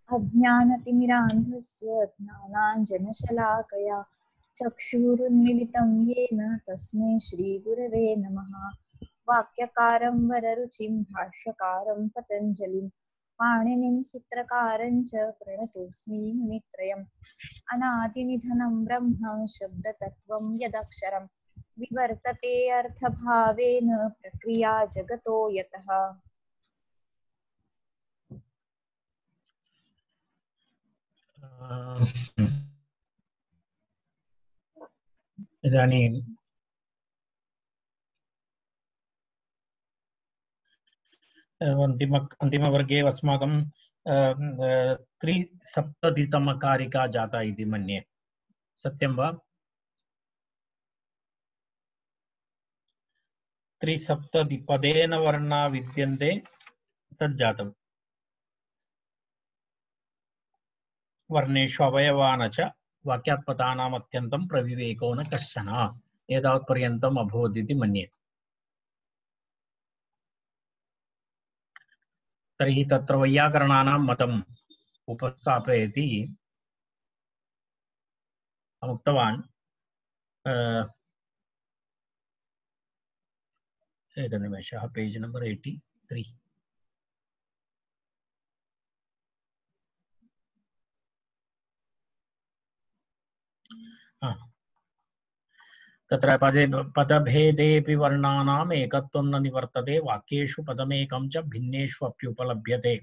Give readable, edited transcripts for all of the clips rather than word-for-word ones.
अज्ञानतिमिरान्धस्य ज्ञानाञ्जनशलाकया चक्षुरुन्मीलितं येन तस्मै श्रीगुरवे नमः। वाक्यकारं वररुचिं भाष्यकारं पतञ्जलिं पाणिनिं सूत्रकारं च प्रणतोऽस्मि मुनित्रयम्। अनादिनिधनं ब्रह्म शब्दतत्त्वं यदक्षरं विवर्तते अर्थभावेन प्रक्रिया जगतो यतः। इदानीं अन्तिमवर्गे अस्माकं 370तमकारिका जाता इति मन्ये। सत्यं वा? 370 पदेन वर्णा विद्यन्ते तज्जातम्। वर्णेषु अवयवान् च वाक्यात्पदानाम् अत्यन्तं प्रविवेको न कश्चन। एतावत्पर्यन्तम् अभवत् इति मन्ये। तर्हि तत्र वैयाकरणानां मतम् उपस्थापयति। उक्तवान् एकनिमेषः, पेज् नम्बर् 83। तत्र पदभेदेऽपि वर्णानाम् एकत्वं न निवर्तते, वाक्येषु पदमेकं च भिन्नेषु अप्युपलभ्यते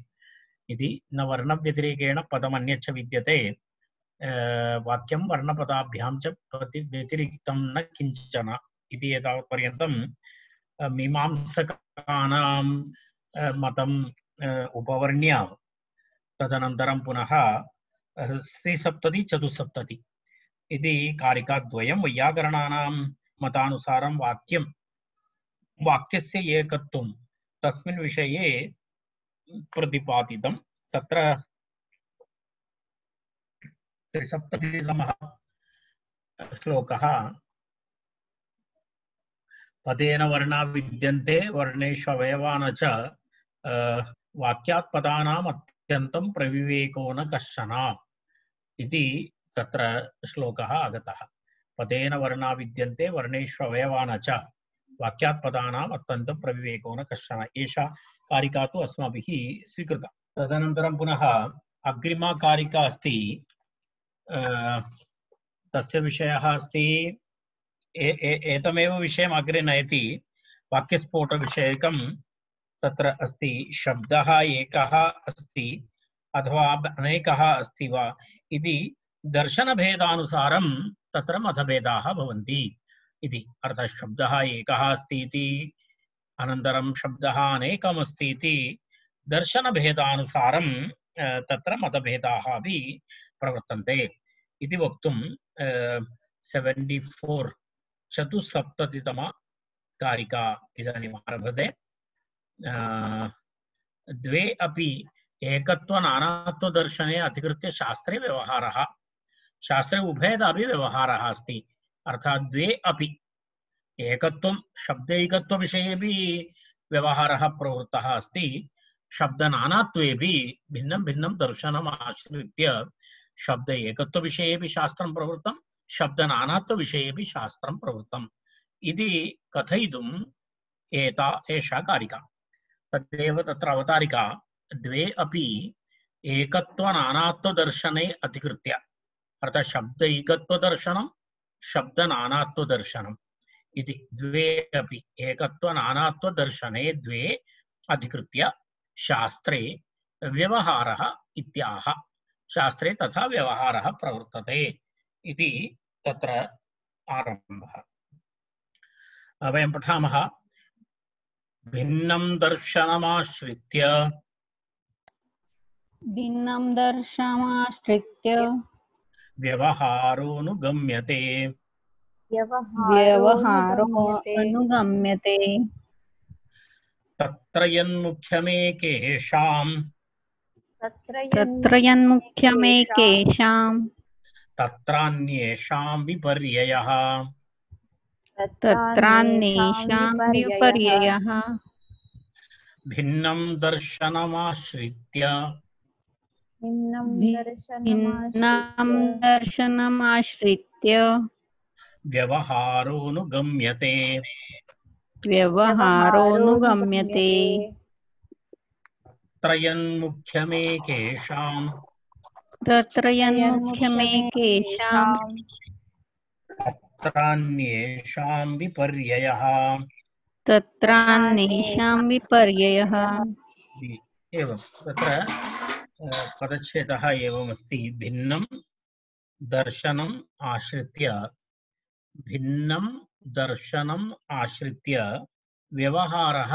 इति। न वर्णव्यतिरेकेण पदमन्यच्च विद्यते, वाक्यं वर्णपदाभ्यां च व्यतिरिक्तं न किञ्चन इति। एतावत्पर्यन्तं मीमांसकानां मतम् उपवर्ण्य तदनन्तरं पुनः 370 चतुस्सप्तति इति कारिकाद्वयं वैयाकरणानां मतानुसारं वाक्यस्य एकत्वं तस्मिन् विषये प्रतिपादितं। तत्र 370तमः श्लोकः पदेन वर्णा विद्यन्ते वर्णेषु अवयवान् च वाक्यात् पदानाम् अत्यन्तं प्रविवेको न कश्चन इति तत्र श्लोकः आगतः। पदेन वर्णा विद्यन्ते वर्णेषु अवयवान् च वाक्यात् पदानाम् अत्यन्तं प्रविवेको न कश्चन। एषा कारिका तु अस्माभिः स्वीकृता। तदनन्तरं पुनः अग्रिमा कारिका अस्ति। तस्य विषयः अस्ति, एतमेव विषयम् अग्रे नयति। वाक्यस्फोटविषयकं तत्र अस्ति। शब्दः एकः अस्ति अथवा अनेकः अस्ति वा इति दर्शनभेदानुसारं तत्र मतभेदाः भवन्ति इति। अर्थात् शब्दः एकः अस्ति इति, अनन्तरं शब्दः अनेकम् अस्ति इति दर्शनभेदानुसारं तत्र मतभेदाः अपि प्रवर्तन्ते इति वक्तुं 74 चतुस्सप्ततितमा कारिका इदानीम् आरभते। द्वे अपि एकत्वनानात्वदर्शने अधिकृत्य शास्त्रे व्यवहारः, शास्त्रे उभयदापि व्यवहारः अस्ति। अर्थात् द्वे अपि एकत्वं शब्दैकत्वविषयेपि व्यवहारः प्रवृत्तः अस्ति, शब्दनानात्वेपि भिन्नं भिन्नं दर्शनम् आश्रित्य शब्द एकत्वविषयेपि शास्त्रं प्रवृत्तं, शब्दनानात्वविषयेपि शास्त्रं प्रवृत्तम् इति कथयितुम् एषा कारिका। तदेव तत्र अवतारिका। द्वे अपि एकत्वनानात्वदर्शने अधिकृत्य, अर्थात् शब्दैकत्वदर्शनं शब्दनानात्वदर्शनम् इति द्वे अपि एकत्वनानात्वदर्शने द्वे अधिकृत्य शास्त्रे व्यवहारः इत्याह। शास्त्रे तथा व्यवहारः प्रवर्तते इति तत्र आरम्भः। वयं पठामः। भिन्नं दर्शनमाश्रित्य व्यवहारोऽनुगम्यते तत्र यन्मुख्यमेकेषां तत्रान्येषां विपर्ययः। भिन्नं दर्शनमाश्रित्य भिन्नं भिन्नं दर्शनमाश्रित्य दर्शनमाश्रित्य व्यवहारोऽनुगम्यते व्यवहारोऽनुगम्यते त्रयन्मुख्यमेकेषाम् तत्र यन्मुख्यमेकेषां यन्मुख्यमेकेषाम् तत्रान्येषां विपर्ययः तत्रान्येषां विपर्ययः। एवं तत्र पदच्छेदः एवमस्ति। भिन्नं दर्शनम् आश्रित्य व्यवहारः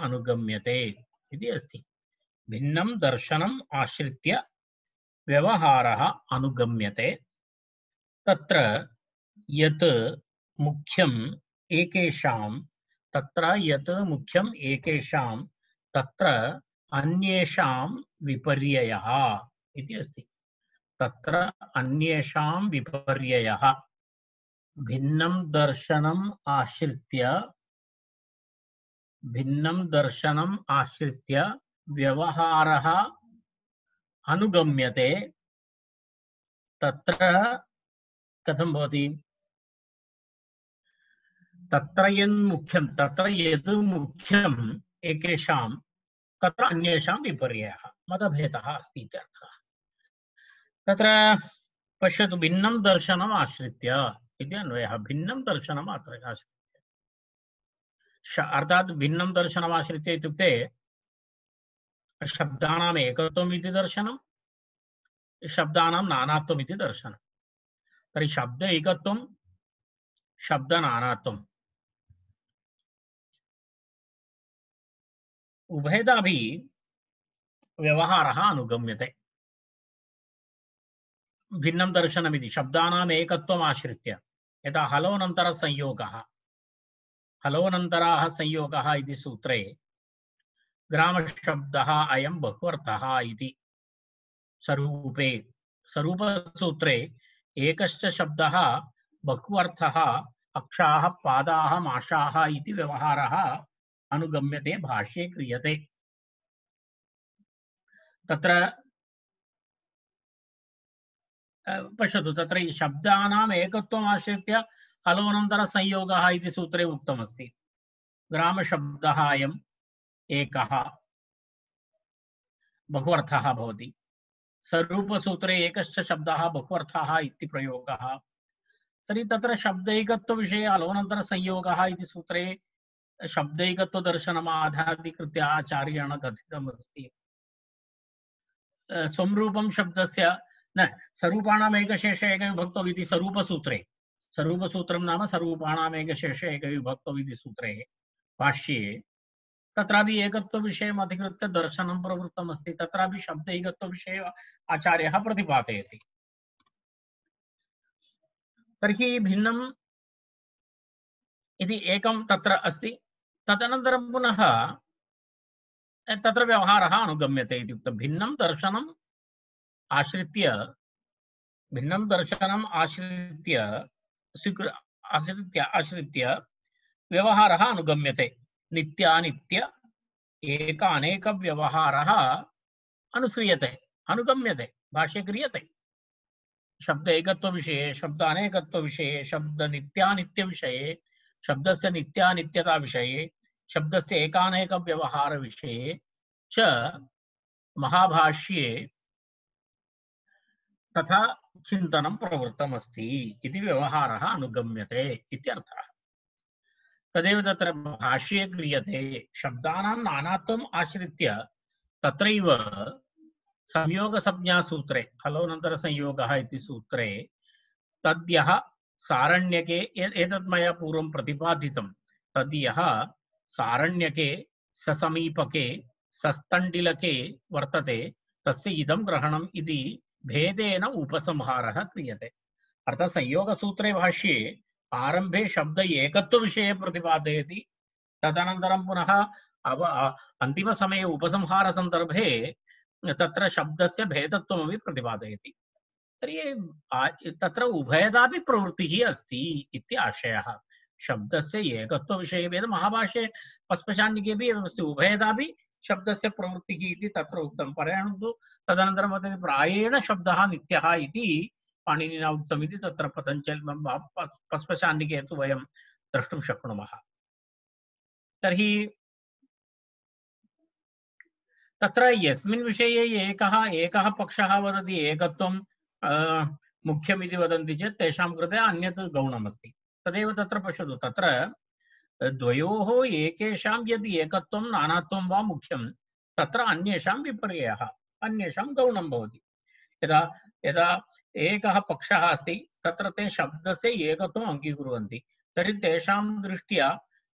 अनुगम्यते इति अस्ति। भिन्नं दर्शनम् आश्रित्य व्यवहारः अनुगम्यते। तत्र यत् मुख्यम् एकेषां तत्र अन्येषां विपर्ययः इति अस्ति। तत्र अन्येषां विपर्ययः भिन्नं दर्शनम् आश्रित्य व्यवहारः अनुगम्यते। तत्र कथं भवति? तत्र यद् मुख्यम् एकेषां तत्र अन्येषां विपर्ययः मतभेदः अस्ति इत्यर्थः। तत्र पश्यतु, भिन्नं दर्शनम् आश्रित्य इति अन्वयः। भिन्नं दर्शनम् आश्रित्य अर्थात् भिन्नं दर्शनम् आश्रित्य इत्युक्ते शब्दानाम् एकत्वम् इति दर्शनं, शब्दानां नानात्वम् इति दर्शनं। तर्हि शब्द एकत्वं शब्द नानात्वम् उभयतापि व्यवहारः अनुगम्यते। भिन्नं दर्शनमिति शब्दानाम् एकत्वम् आश्रित्य, यथा हलोऽनन्तराः संयोगः इति सूत्रे ग्रामशब्दः अयं बहुअर्थः इति स्वरूपसूत्रे एकश्च शब्दः बहुअर्थः अक्षाः पादाः माशाः इति व्यवहारः अनुगम्यते, भाष्ये क्रियते। तत्र पश्यतु, तत्र शब्दानाम् एकत्वम् आश्रित्य हलोऽनन्तर संयोगः इति सूत्रे उक्तमस्ति। ग्रामशब्दः अयम् एकः बहुअर्थः भवति। स्वरूपसूत्रे एकश्च शब्दः बहुअर्थः इति प्रयोगः। तर्हि तत्र शब्दैकत्वविषये हलोऽनन्तर संयोगः इति सूत्रे शब्दैकत्वदर्शनम् आधारीकृत्य आचार्येण कथितमस्ति। स्वरूपं शब्दस्य न स्वरूपाणाम् एकशेष एकविभक्तौ इति स्वरूपसूत्रं नाम स्वरूपाणाम् एकशेष एकविभक्तौ इति सूत्रे भाष्ये तत्रापि एकत्वविषयम् अधिकृत्य दर्शनं प्रवृत्तमस्ति। तत्रापि शब्दैकत्वविषये आचार्यः प्रतिपादयति। तर्हि भिन्नम् इति एकं तत्र अस्ति। तदनन्तरं पुनः तत्र व्यवहारः अनुगम्यते इत्युक्तं भिन्नं दर्शनम् आश्रित्य व्यवहारः अनुगम्यते। नित्यानित्य एक अनेक व्यवहारः अनुगम्यते, भाष्ये क्रियते। शब्द एकत्व विषये, शब्द अनेकत्व विषये, शब्द नित्यानित्य विषये, शब्दस्य नित्यानित्यता विषये, शब्दस्य एकानेक व्यवहार विषये च महाभाष्ये तथा चिन्तनं प्रवृत्तमस्ति इति व्यवहारः अनुगम्यते इत्यर्थः। तदेव तत्र भाष्ये क्रियते। शब्दानां नानात्वम् आश्रित्य तत्रैव संयोगसंज्ञासूत्रे हलोऽनन्तर संयोगः इति सूत्रे तद्यः सारण्यके एतत् मया पूर्वं प्रतिपादितं तद्यः सारण्यके ससमीपके सस्तण्डिलके वर्तते तस्य इदं ग्रहणम् इति भेदेन उपसंहारः क्रियते। अर्थात् संयोगसूत्रे भाष्ये आरम्भे शब्द एकत्व विषये प्रतिपादयति, तदनन्तरं पुनः अन्तिमसमये उपसंहार सन्दर्भे तत्र शब्दस्य भेदत्वमपि प्रतिपादयति। तर्हि तत्र उभयदापि प्रवृत्तिः अस्ति इति आशयः। शब्दस्य एकत्व विषये महाभाष्ये पस्पशान्निकेपि एवमस्ति। उभयदापि शब्दस्य प्रवृत्तिः इति तत्र उक्तं परन्तु तदनन्तरं वदति प्रायेण शब्दः नित्यः इति पाणिनिना उक्तम् इति तत्र पतञ्जलि पस्पशान्निके तु वयं द्रष्टुं शक्नुमः। तर्हि तत्र यस्मिन् विषये एकः पक्षः वदति एकत्वं मुख्यमिति वदन्ति चेत् तेषां कृते अन्यत् गौणमस्ति। तदेव तत्र पश्यतु, तत्र द्वयोः एकेषां यद् एकत्वं नानात्वं वा मुख्यं तत्र अन्येषां विपर्ययः, अन्येषां गौणं भवति। यदा यदा एकः पक्षः अस्ति तत्र ते शब्दस्य एकत्वम् अङ्गीकुर्वन्ति, तर्हि तेषां दृष्ट्या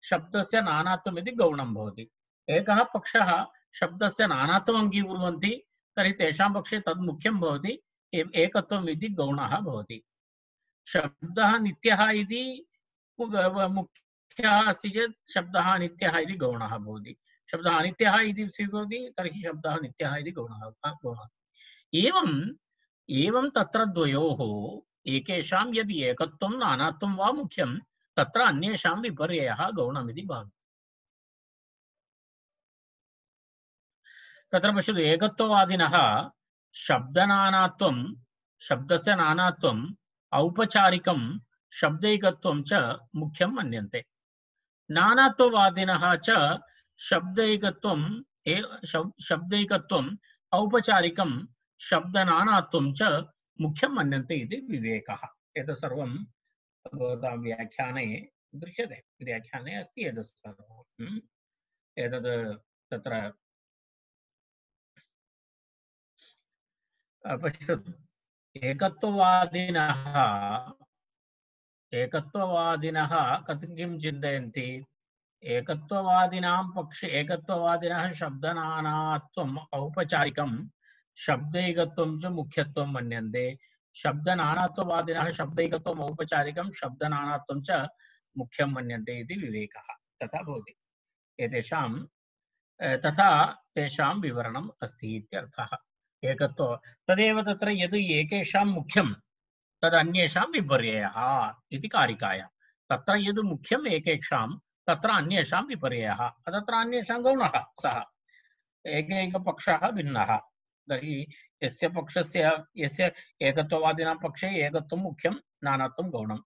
शब्दस्य नानात्वम् इति गौणं भवति। एकः पक्षः शब्दस्य नानात्वम् अङ्गीकुर्वन्ति तर्हि तेषां पक्षे तद् मुख्यं भवति, एकत्वम् इति गौणः भवति। शब्दः नित्यः इति मुख्यः अस्ति चेत् शब्दः अनित्यः इति गौणः भवति। शब्दः अनित्यः इति स्वीकरोति तर्हि शब्दः नित्यः इति गौणः। एवं तत्र द्वयोः एकेषां यदि एकत्वं नानात्वं वा मुख्यं तत्र अन्येषां विपर्ययः गौणमिति भावः। तत्र पश्यतु, एकत्ववादिनः शब्दनानात्वं, शब्दस्य नानात्वम्, औपचारिकं शब्दैकत्वं च मुख्यं मन्यन्ते। नानात्ववादिनः च शब्दैकत्वम् औपचारिकं शब्दनानात्वं च मुख्यं मन्यन्ते इति विवेकः। एतत् सर्वं भवतां व्याख्याने दृश्यते, व्याख्याने अस्ति एतत् सर्वम्। एतत् तत्र पश्यतु, एकत्ववादिनः किं चिन्तयन्ति? एकत्ववादिनां पक्षे एकत्ववादिनः शब्दनानात्वम् औपचारिकं शब्दैकत्वं च मुख्यत्वं मन्यन्ते। शब्दनानात्ववादिनः शब्दैकत्वम् औपचारिकं शब्दनानात्वं च मुख्यं मन्यन्ते इति विवेकः। तथा भवति एतेषां, तथा तेषां विवरणम् अस्ति इत्यर्थः। एकत्व तदेव तत्र यद् एकेषां मुख्यं तद् अन्येषां विपर्ययः इति कारिकायां। तत्र यद् मुख्यम् एकेषां तत्र अन्येषां विपर्ययः, तत्र अन्येषां गौणः सः एकैकपक्षः भिन्नः। तर्हि यस्य पक्षस्य यस्य एकत्ववादिनां पक्षे एकत्वं मुख्यं नानात्वं गौणं,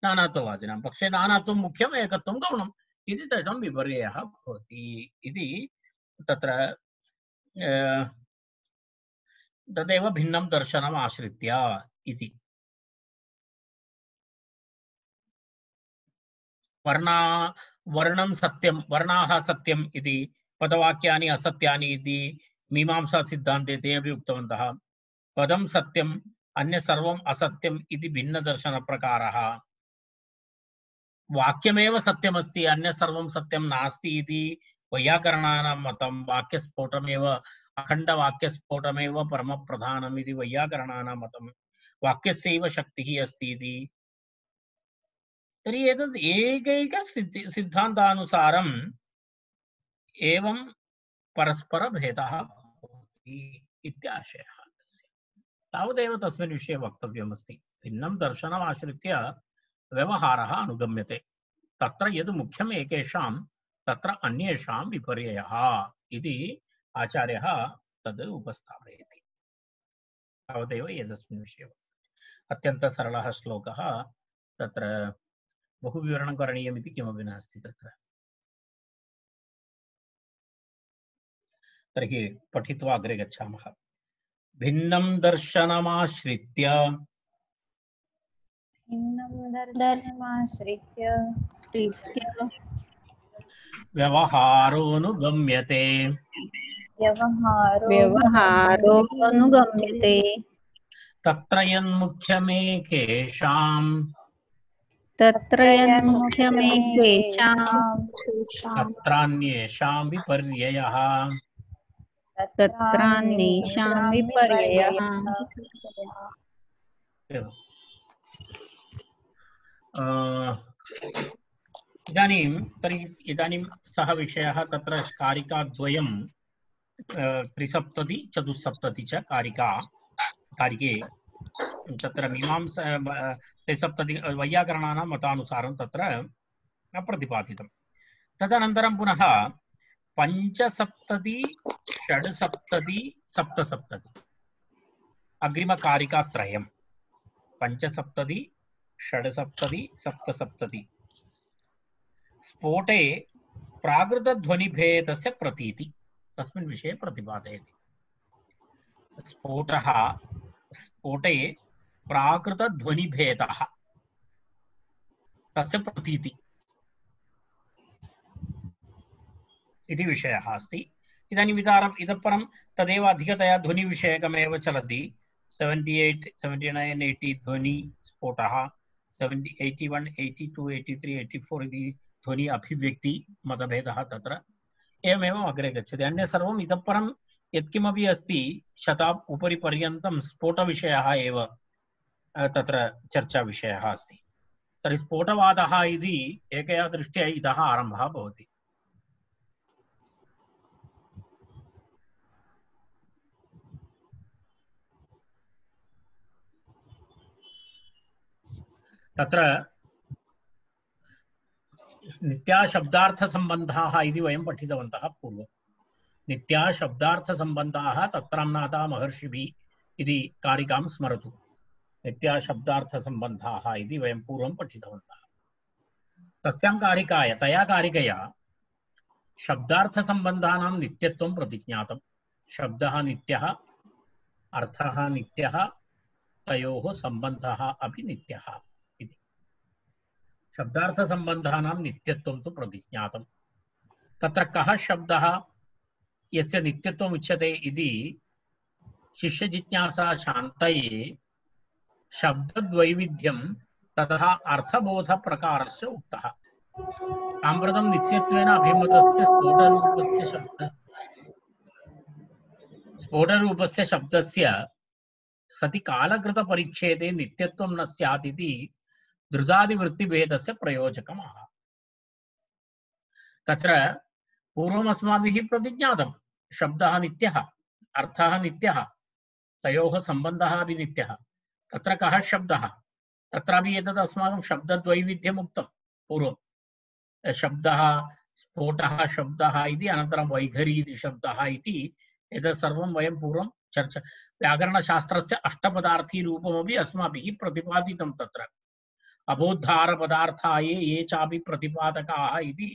नानात्ववादिनां पक्षे नानात्वं मुख्यम् एकत्वं गौणम् इति तेषां विपर्ययः भवति इति तत्र तदेव भिन्नं दर्शनम् आश्रित्य इति। वर्णं सत्यं, वर्णाः सत्यम् इति, पदवाक्यानि असत्यानि इति मीमांसा सिद्धान्ते ते अपि उक्तवन्तः। पदं सत्यम्, अन्य सर्वम् असत्यम् इति भिन्नदर्शनप्रकारः। वाक्यमेव सत्यमस्ति, अन्य सर्वं सत्यं नास्ति इति वैयाकरणानां मतं। वाक्यस्फोटमेव, अखण्डवाक्यस्फोटमेव परमप्रधानम् इति वैयाकरणानां मतं। वाक्यस्यैव शक्तिः अस्ति इति। तर्हि एतद् एकैक सिद्धान्तानुसारम् एवं परस्परभेदः भवति इत्याशयः। तावदेव तस्मिन् विषये वक्तव्यमस्ति। भिन्नं दर्शनम् आश्रित्य व्यवहारः अनुगम्यते। तत्र यद् मुख्यम् एकेषां तत्र अन्येषां विपर्ययः इति आचार्यः तद् उपस्थापयति। तावदेव एतस्मिन् विषये अत्यन्तः सरलः श्लोकः। तत्र बहु विवरणं करणीयमिति किमपि नास्ति तत्र। तर्हि पठित्वा अग्रे गच्छामः। भिन्नं दर्शनमाश्रित्य व्यवहारोऽनुगम्यते। तत्र यन्मुख्यमेकेषां तत्रान्येषां विपर्ययः। इदानीं सः विषयः तत्र कारिकाद्वयं, त्रिसप्तति चतुस्सप्तति च कारिके तत्र मीमांसा त्रिसप्तति वैयाकरणानां मतानुसारं तत्र प्रतिपादितं। तदनन्तरं पुनः पंचसप्तति षड्सप्तति सप्तसप्तति अग्रिमकारिकात्रयम् पंचसप्तति षड्सप्तति सप्तसप्तति स्फोटे प्राकृतध्वनिभेदस्य प्रतीति तस्मिन् विषये प्रतिपादयति। स्फोटे प्राकृतध्वनिभेदः तस्य प्रतीति इति विषयः अस्ति। इदानीम् इतः परं तदेव अधिकतया ध्वनिविषयकमेव चलति। 78, 79, 80 ध्वनि स्फोटः, 70, 81, 82, 83, 84 इति ध्वनि अभिव्यक्ति मतभेदः तत्र एवमेव अग्रे गच्छति। अन्य सर्वम् इतः परं यत्किमपि अस्ति शताब् उपरि पर्यन्तं स्फोटविषयः एव तत्र चर्चाविषयः अस्ति। तर्हि स्फोटवादः इति एकया दृष्ट्या इतः आरम्भः भवति। तत्र नित्याशब्दार्थसम्बन्धाः इति वयं पठितवन्तः पूर्वं। नित्याशब्दार्थसम्बन्धाः तत्राम्नाता महर्षिभिः इति कारिकां स्मरतु। नित्याशब्दार्थसम्बन्धाः इति वयं पूर्वं पठितवन्तः। तया कारिकया शब्दार्थसम्बन्धानां नित्यत्वं प्रतिज्ञातं। शब्दः नित्यः, अर्थः नित्यः, तयोः सम्बन्धः अपि नित्यः इति। शब्दार्थसम्बन्धानां नित्यत्वं तु प्रतिज्ञातं। तत्र कः शब्दः यस्य नित्यत्वम् उच्यते इति शिष्यजिज्ञासा शान्तये शब्दद्वैविध्यं तथा अर्थबोधप्रकारस्य उक्तः। साम्प्रतं नित्यत्वेन अभिमतस्य स्फोटरूपस्य शब्दस्य सति कालकृतपरिच्छेदे नित्यत्वं न स्यात् इति धृतादिवृत्तिभेदस्य प्रयोजकम् आह। तत्र पूर्वम् अस्माभिः प्रतिज्ञातं शब्दः नित्यः, अर्थः नित्यः, तयोः सम्बन्धः अपि नित्यः। तत्र कः शब्दः? तत्रापि एतत् अस्माकं शब्दद्वैविध्यम् उक्तं पूर्वं। शब्दः, स्फोटः शब्दः इति, अनन्तरं वैखरी इति शब्दः इति, एतत् सर्वं वयं पूर्वं चर्चा व्याकरणशास्त्रस्य अष्टपदार्थीरूपमपि अस्माभिः प्रतिपादितं। तत्र अबोद्धारपदार्थाये ये चापि प्रतिपादकाः इति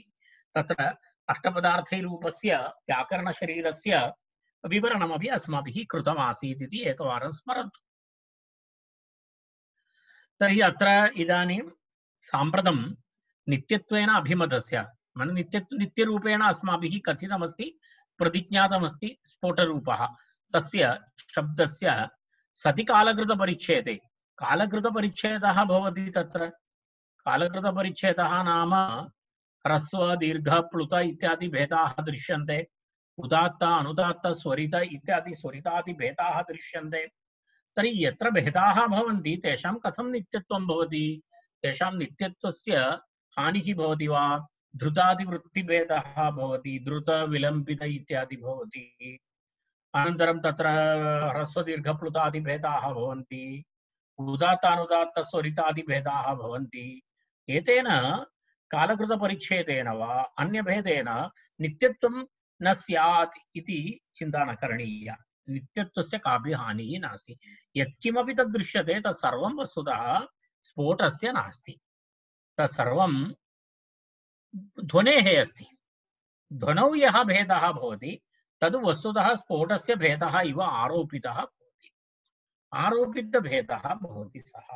तत्र अष्टपदार्थीरूपस्य व्याकरणशरीरस्य विवरणमपि अस्माभिः कृतमासीत् इति एकवारं स्मरन्तु। तर्हि अत्र इदानीं साम्प्रतं नित्यत्वेन अभिमतस्य नित्यरूपेण अस्माभिः कथितमस्ति, प्रतिज्ञातमस्ति स्फोटरूपः। तस्य शब्दस्य सति कालकृतपरिच्छेदे कालकृतपरिच्छेदः भवति। तत्र कालकृतपरिच्छेदः नाम ह्रस्व दीर्घ प्लुत इत्यादि भेदाः दृश्यन्ते। उदात्त अनुदात्त स्वरित इत्यादि स्वरितादि भेदाः दृश्यन्ते। तर्हि यत्र भेदाः भवन्ति तेषां कथं नित्यत्वं भवति? तेषां नित्यत्वस्य हानिः भवति वा? धृतादिवृत्तिभेदः भवति, धृत विलम्बित इत्यादि भवति। अनन्तरं तत्र ह्रस्वदीर्घप्लुतादिभेदाः भवन्ति, उदात्तानुदात्त स्वरितादिभेदाः भवन्ति। एतेन कालकृतपरिच्छेदेन वा अन्यभेदेन नित्यत्वं न स्यात् इति चिन्ता न करणीया। नित्यत्वस्य कापि हानिः नास्ति। यत्किमपि तद्दृश्यते तत्सर्वं वस्तुतः स्फोटस्य नास्ति। तत्सर्वं ध्वनेः अस्ति। ध्वनौ यः भेदः भवति तद् वस्तुतः स्फोटस्य भेदः इव आरोपितः भवति। आरोपितभेदः भवति सः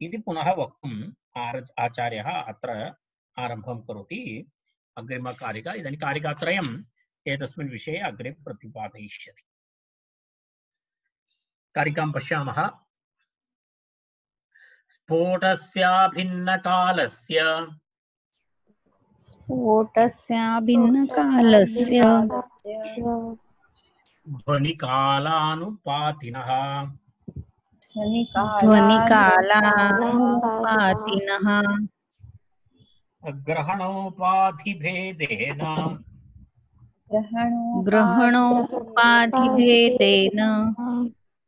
इति पुनः वक्तुम् आचार्यः अत्र आरम्भं करोति। अग्रिमकारिका इदानीं कारिकात्रयम् एतस्मिन् विषये अग्रे प्रतिपादयिष्यति। कारिकां पश्यामः। स्फोटस्याभिन्नकालस्य ध्वनिकालानुपातिनः ग्रहणोपाधिभेदेन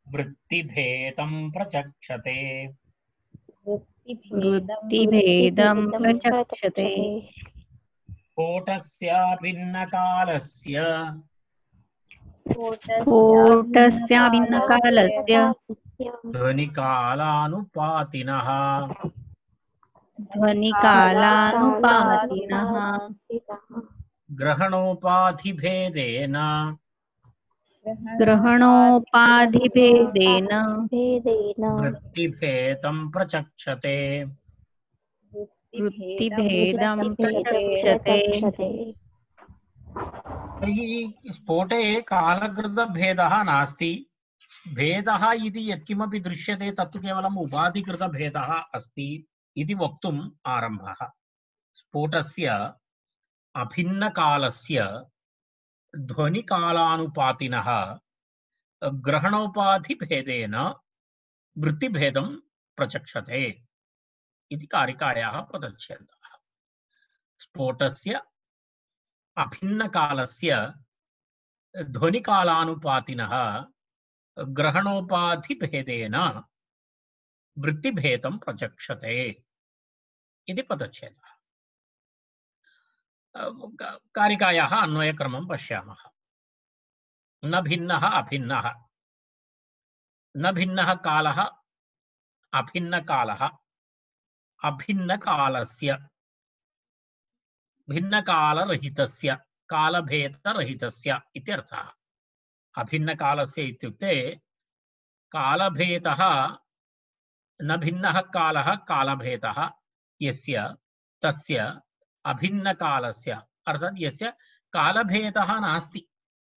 वृत्तिभेदं प्रचक्षते। स्फोटस्याभिन्नकालस्य स्फोटस्याभिन्नकालस्य ध्वनिकालानुपातिनः ध्वनिकालानुपातिनः ग्रहणोपाधिभेदेन ग्रहणोपाधिभेदेन वृत्तिभेदं प्रचक्षते। वृत्तिभेदं प्रचक्षते। तर्हि स्फोटे कालकृतभेदः नास्ति। भेदः इति यत्किमपि दृश्यते तत्तु केवलम् उपाधिकृतभेदः अस्ति इति वक्तुम् आरम्भः। स्फोटस्य अभिन्नकालस्य ध्वनिकालानुपातिनः ग्रहणोपाधिभेदेन वृत्तिभेदं प्रचक्षते इति कारिकायाः पदच्छेदः। स्फोटस्य अभिन्नकालस्य ध्वनिकालानुपातिनः ग्रहणोपाधिभेदेन वृत्तिभेदं प्रचक्षते इति पदच्छेदः। कारिकायाः अन्वयक्रमं पश्यामः। न भिन्नः अभिन्नः, न भिन्नः कालः अभिन्नकालः, अभिन्नकालस्य भिन्नकालरहितस्य कालभेदरहितस्य इत्यर्थः। अभिन्नकालस्य इत्युक्ते कालभेदः न भिन्नः कालः कालभेदः यस्य तस्य अभिन्नकालस्य अर्थात् यस्य कालभेदः नास्ति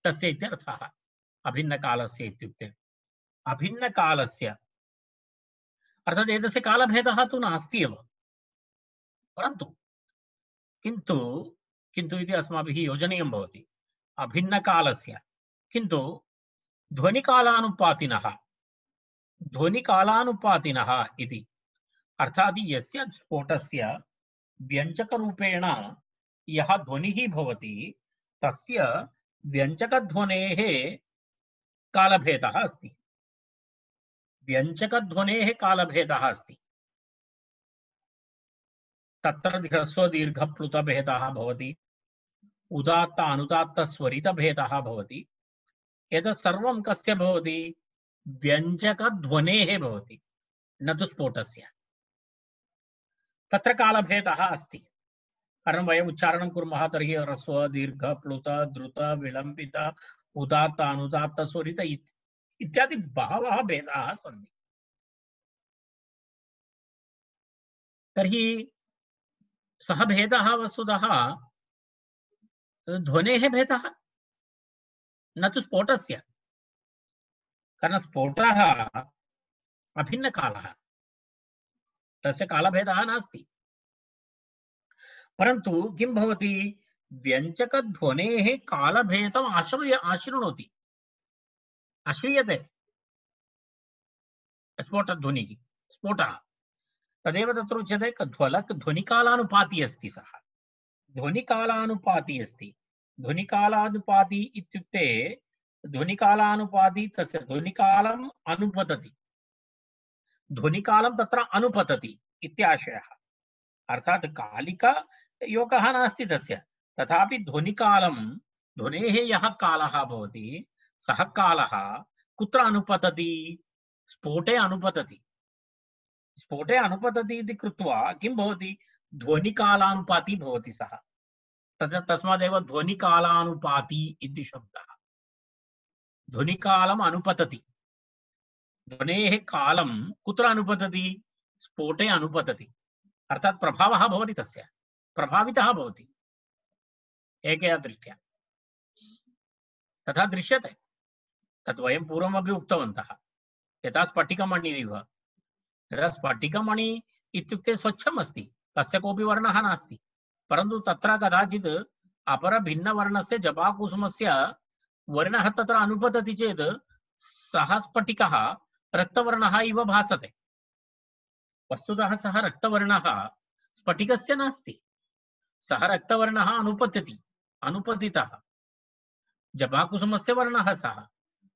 तस्य इत्यर्थः। अभिन्नकालस्य इत्युक्ते अभिन्नकालस्य अर्थात् एतस्य कालभेदः तु नास्ति एव, परन्तु किन्तु किन्तु इति अस्माभिः योजनीयं भवति। अभिन्नकालस्य किन्तु ध्वनिकालानुपातिनः, ध्वनिकालानुपातिनः इति अर्थात् यस्य स्फोटस्य व्यञ्जकरूपेण यः ध्वनिः भवति तस्य व्यञ्जकध्वनेः कालभेदः अस्ति। व्यञ्जकध्वनेः कालभेदः अस्ति। तत्र ह्रस्वदीर्घप्लुतभेदः भवति, उदात्त अनुदात्त स्वरितभेदः भवति। एतत् सर्वं कस्य भवति? व्यञ्जकध्वनेः भवति, न तु स्फोटस्य। तत्र कालभेदः अस्ति। कारण वयम् उच्चारणं कुर्मः तर्हि ह्रस्व दीर्घ प्लुत द्रुत विलम्बित उदात्त अनुदात्त स्वरित इत्यादि बहवः भेदाः सन्ति। तर्हि सः भेदः वस्तुतः ध्वनेः भेदः, न तु स्फोटस्य। कारण स्फोटः अभिन्नकालः, तस्य कालभेदः नास्ति। परन्तु किं भवति? व्यञ्जकध्वनेः कालभेदम् आशृणोति, आश्रीयते स्फोटध्वनिः, स्फोटः। तदेव तत्र उच्यते ध्वनिकालानुपाती अस्ति सः। ध्वनिकालानुपाती अस्ति। ध्वनिकालानुपाती इत्युक्ते ध्वनिकालानुपाती तस्य ध्वनिकालम् अनुपतति, ध्वनिकालं तत्र अनुपतति इत्याशयः। अर्थात् कालिकयोगः नास्ति तस्य, तथापि ध्वनिकालं, ध्वनेः यः कालः भवति सः कालः कुत्र अनुपतति? स्फोटे अनुपतति। स्फोटे अनुपतति इति कृत्वा किं भवति? ध्वनिकालानुपाती भवति सः। तस्मादेव ध्वनिकालानुपाती इति शब्दः। ध्वनिकालम् अनुपतति। ध्वनेः कालं कुत्र अनुपतति? स्फोटे अनुपतति। अर्थात् प्रभावः भवति, तस्य प्रभावितः भवति एकया दृष्ट्या। तथा दृश्यते। तद् वयं पूर्वमपि उक्तवन्तः। यथा स्फटिकमणिरिव, यथा स्फटिकमणि इत्युक्ते स्वच्छम् अस्ति, तस्य कोऽपि वर्णः नास्ति, परन्तु तत्र कदाचित् अपरभिन्नवर्णस्य जपाकुसुमस्य वर्णः तत्र अनुपतति चेत् सः स्फटिकः रक्तवर्णः इव भासते। वस्तुतः सः रक्तवर्णः स्फटिकस्य नास्ति, सः रक्तवर्णः अनुपतति, अनुपतितः जपाकुसुमस्य वर्णः सः,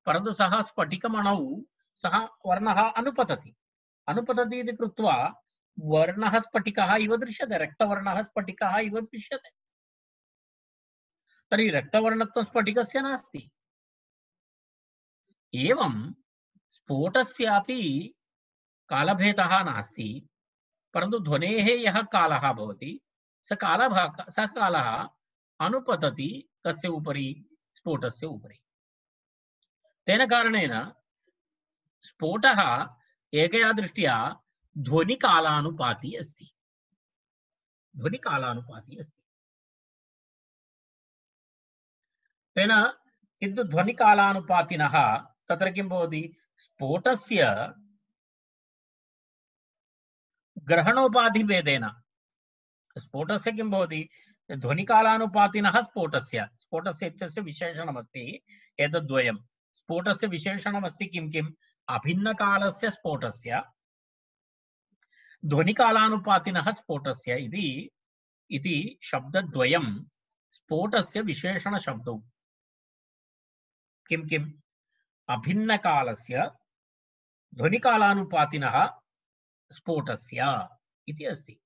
परन्तु सः स्फटिकमणौ सः वर्णः अनुपतति। अनुपतति इति कृत्वा वर्णः स्फटिकः इव दृश्यते, रक्तवर्णः स्फटिकः इव दृश्यते। तर्हि रक्तवर्णत्वं स्फटिकस्य नास्ति। एवं स्फोटस्यापि कालभेदः नास्ति, परन्तु ध्वनेः यः कालः भवति सः कालः अनुपतति कस्य उपरि? स्फोटस्य उपरि। तेन कारणेन स्फोटः एकया दृष्ट्या ध्वनिकालानुपाती अस्ति। ध्वनिकालानुपाती अस्ति। तेन किन्तु ध्वनिकालानुपातिनः तत्र किं भवति? स्फोटस्य ग्रहणोपाधिभेदेन स्फोटस्य किं भवति? ध्वनिकालानुपातिनः स्फोटस्य इत्यस्य विशेषणमस्ति एतद्द्वयं। स्फोटस्य विशेषणमस्ति किं किम्? अभिन्नकालस्य स्फोटस्य, ध्वनिकालानुपातिनः स्फोटस्य इति शब्दद्वयं स्फोटस्य विशेषणशब्दौ। किं किम्? अभिन्नकालस्य ध्वनिकालानुपातिनः स्फोटस्य इति अस्ति।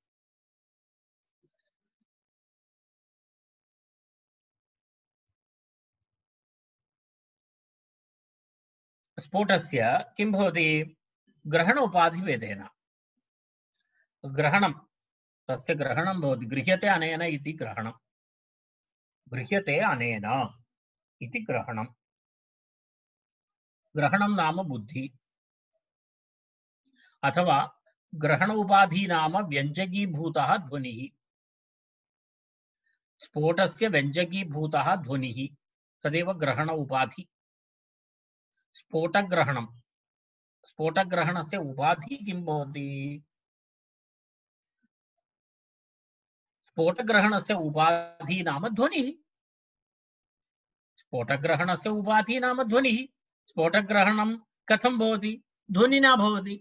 स्फोटस्य किं भवति? ग्रहणोपाधिभेदेन ग्रहणं, तस्य ग्रहणं भवति। गृह्यते अनेन इति ग्रहणं। गृह्यते अनेन इति ग्रहणं। ग्रहणं नाम बुद्धि, अथवा ग्रहण उपाधि नाम व्यञ्जकीभूतः ध्वनिः। स्फोटस्य व्यञ्जकीभूतः ध्वनिः, तदेव ग्रहण उपाधि। स्फोटग्रहणं, स्फोटग्रहणस्य उपाधि किं भवति? स्फोटग्रहणस्य उपाधि नाम ध्वनिः। स्फोटग्रहणस्य उपाधि नाम ध्वनिः। स्फोटग्रहणं कथं भवति? ध्वनिना भवति।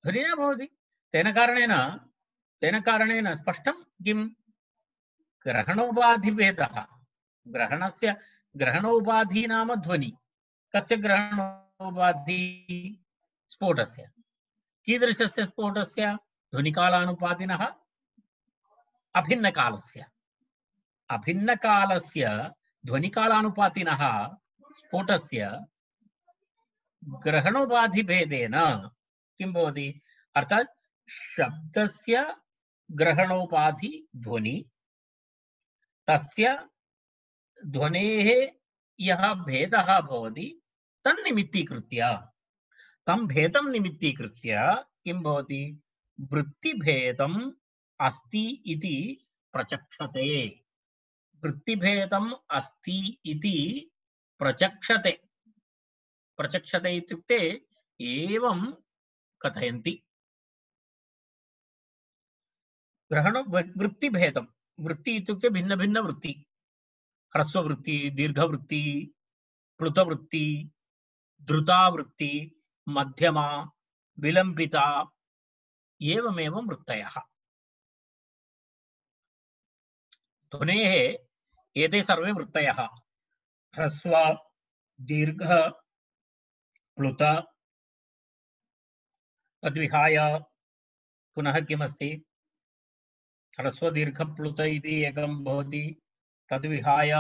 ध्वनिना भवति। तेन कारणेन स्पष्टं किं? ग्रहणोपाधिभेदः। ग्रहणस्य ग्रहणोपाधि नाम ध्वनि। कस्य ग्रहणोपाधि? स्फोटस्य। कीदृशस्य स्फोटस्य? ध्वनिकालानुपातिनः अभिन्नकालस्य। अभिन्नकालस्य ध्वनिकालानुपातिनः स्फोटस्य ग्रहणोपाधिभेदेन किं भवति? अर्थात् शब्दस्य ग्रहणोपाधि ध्वनि, तस्य ध्वनेः यः भेदः भवति तन्निमित्तीकृत्य, तं भेदं निमित्तीकृत्य किं भवति? वृत्तिभेदम् अस्ति इति प्रचक्षते। वृत्तिभेदम् अस्ति इति प्रचक्षते। प्रचक्षते इत्युक्ते एवं कथयन्ति। ग्रहण वृत्तिभेदं, वृत्ति इत्युक्ते भिन्न भिन्न वृत्ति। ह्रस्ववृत्ति, दीर्घवृत्ति, प्लुतवृत्ति, द्रुतावृत्ति, मध्यमा, विलम्बिता, एवमेवं वृत्तयः। ध्वनेः एते सर्वे वृत्तयः। ह्रस्व, दीर्घ, प्लुत, तद्विहाय पुनः किमस्ति? ह्रस्व दीर्घ प्लुत इति एकं भवति। तद्विहाय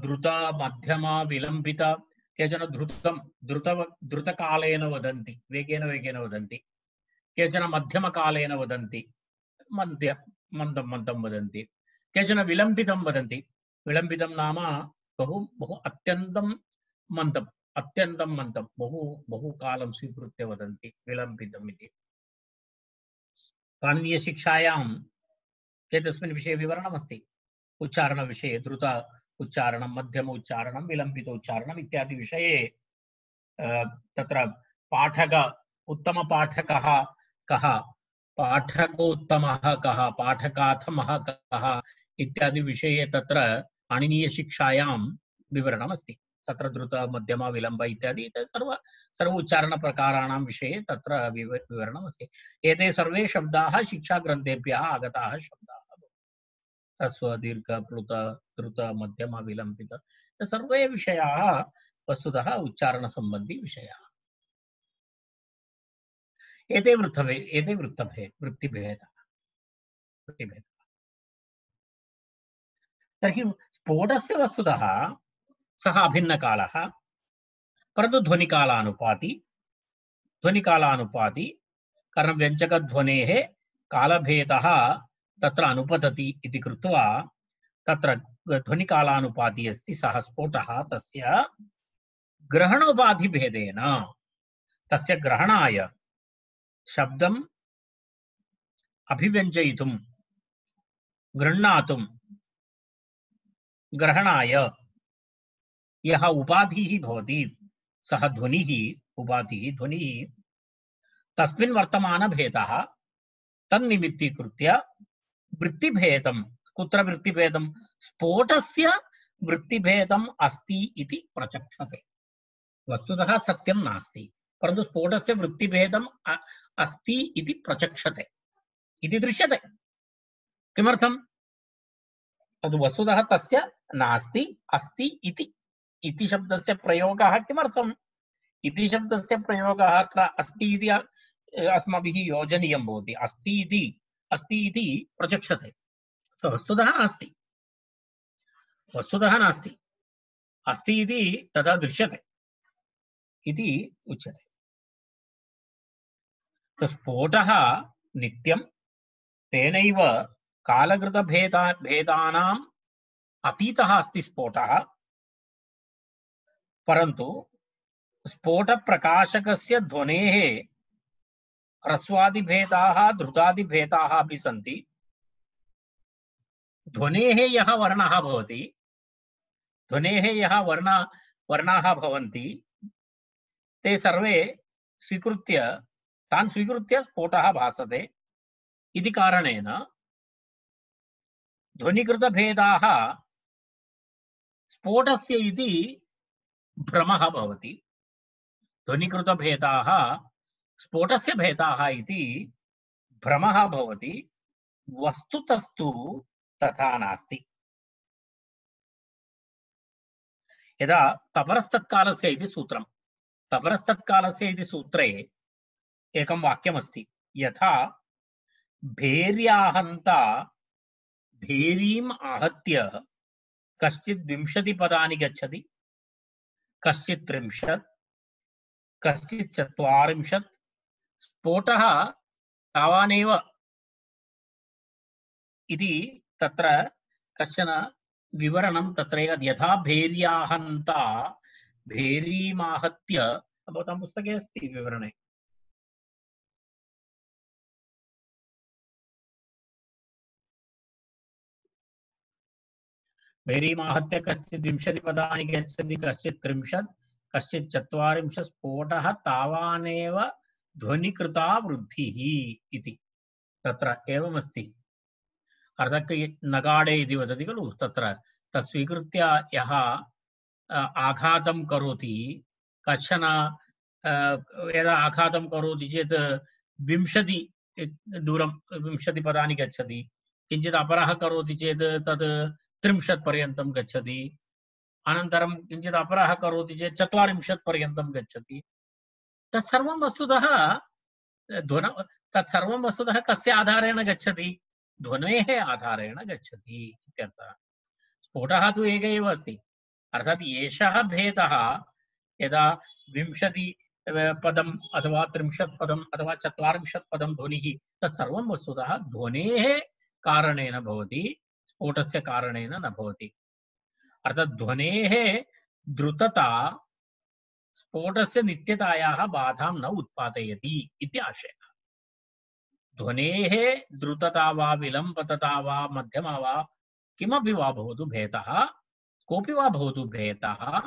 द्रुत, मध्यमा, विलम्बित। केचन द्रुतकालेन वदन्ति, वेगेन वदन्ति। केचन मध्यमकालेन वदन्ति, मन्दं वदन्ति। केचन विलम्बितं वदन्ति। विलम्बितं नाम बहु अत्यन्तं मन्दं, बहु कालं स्वीकृत्य वदन्ति विलम्बितम् इति। पाणिनीयशिक्षायाम् एतस्मिन् विषये विवरणमस्ति। उच्चारणविषये द्रुत उच्चारणं, मध्यम उच्चारणं, विलम्बित उच्चारणम् इत्यादि विषये तत्र पाठक उत्तमपाठकः कः, पाठकोत्तमः कः, पाठकाथमः कः इत्यादि विषये तत्र पाणिनीयशिक्षायां विवरणमस्ति। तत्र द्रुत, मध्यम, विलम्ब इत्यादि सर्व उच्चारणप्रकाराणां विषये तत्र विवरणमस्ति। एते सर्वे शब्दाः शिक्षाग्रन्थेभ्यः आगताः शब्दाः। ह्रस्व, दीर्घ, प्लुत, द्रुत, मध्यम, विलम्बित, सर्वे विषयाः वस्तुतः उच्चारणसम्बन्धी विषयाः। एते वृत्तिभेदः। तर्हि स्फोटस्य वस्तुतः सः अभिन्नकालः, परन्तु ध्वनिकालानुपाति कारण व्यञ्जकध्वनेः कालभेदः तत्र अनुपतति इति कृत्वा तत्र ध्वनिकालानुपाति अस्ति। सः स्फोटः तस्य ग्रहणोपाधिभेदेन तस्य ग्रहणाय शब्दम् अभिव्यञ्जयितुं गृह्णातुं ग्रहणाय यः उपाधिः भवति सः ध्वनिः उपाधिः ध्वनिः तस्मिन् वर्तमानभेदः तन्निमित्तीकृत्य वृत्तिभेदं कुत्र वृत्तिभेदं स्फोटस्य वृत्तिभेदम् अस्ति इति प्रचक्षते। वस्तुतः सत्यं नास्ति, परन्तु स्फोटस्य वृत्तिभेदम् अस्ति इति प्रचक्षते इति दृश्यते। किमर्थं? तद् वस्तुतः तस्य नास्ति अस्ति इति शब्दस्य प्रयोगः किमर्थम्? इति शब्दस्य प्रयोगः अत्र अस्ति इति अस्माभिः योजनीयं भवति। अस्ति इति प्रचक्षते, वस्तुतः नास्ति, वस्तुतः नास्ति, अस्ति इति तथा दृश्यते इति उच्यते। स्फोटः नित्यं, तेनैव कालकृतभेदानाम् अतीतः अस्ति स्फोटः, परन्तु स्फोटप्रकाशकस्य ध्वनेः ह्रस्वादिभेदाः द्रुतादिभेदाः अपि सन्ति। ध्वनेः यः वर्णः भवति, ध्वनेः यः वर्णाः भवन्ति, ते सर्वे तान् स्वीकृत्य स्फोटः भासते। इति कारणेन ध्वनिकृतभेदाः स्फोटस्य इति भ्रमः भवति। ध्वनिकृतभेदाः स्फोटस्य भेदाः इति भ्रमः भवति। वस्तुतस्तु तथा नास्ति। यदा तपरस्तत्कालस्य इति सूत्रं, तपरस्तत्कालस्य इति सूत्रे एकं वाक्यमस्ति, यथा भेर्याहन्ता भेरीम् आहत्य कश्चित् 20 पदानि गच्छति, कश्चित् 30, कश्चित् 40, स्फोटः तावानेव इति तत्र कश्चन विवरणं तत्र यथा भेर्याहन्ता भेरीमाहत्य, भवतां पुस्तके अस्ति विवरणे। भेरीमाहत्य कश्चित् 20 पदानि गच्छति, कश्चित् 30, कश्चित् 40, स्फोटः तावानेव ध्वनिकृता वृद्धिः इति तत्र एवमस्ति। अर्थात् नगाडे इति वदति खलु, तत्र तस्वीकृत्य यः आघातं करोति, कश्चन यदा आघातं करोति चेत् 20 दूरं 20 पदानि गच्छति, किञ्चित् अपरः करोति चेत् तत् 30 पर्यन्तं गच्छति, अनन्तरं किञ्चित् अपरः करोति चेत् 40 पर्यन्तं गच्छति। तत्सर्वं वस्तुतः तत्सर्वं वस्तुतः कस्य आधारेण गच्छति? ध्वनेः आधारेण गच्छति इत्यर्थः। स्फोटः तु एक एव अस्ति। अर्थात् एषः भेदः यदा 20 पदम् अथवा 30 पदम् अथवा 40 पदं ध्वनिः, तत्सर्वं वस्तुतः ध्वनेः कारणेन भवति, स्फोटस्य कारणेन न भवति। अर्थात् ध्वनेः द्रुतता स्फोटस्य नित्यतायाः बाधां न उत्पादयति इति आशयः। ध्वनेः द्रुतता वा विलम्बतता वा मध्यमा वा किमपि वा भवतु भेदः, कोऽपि वा भवतु भेदः,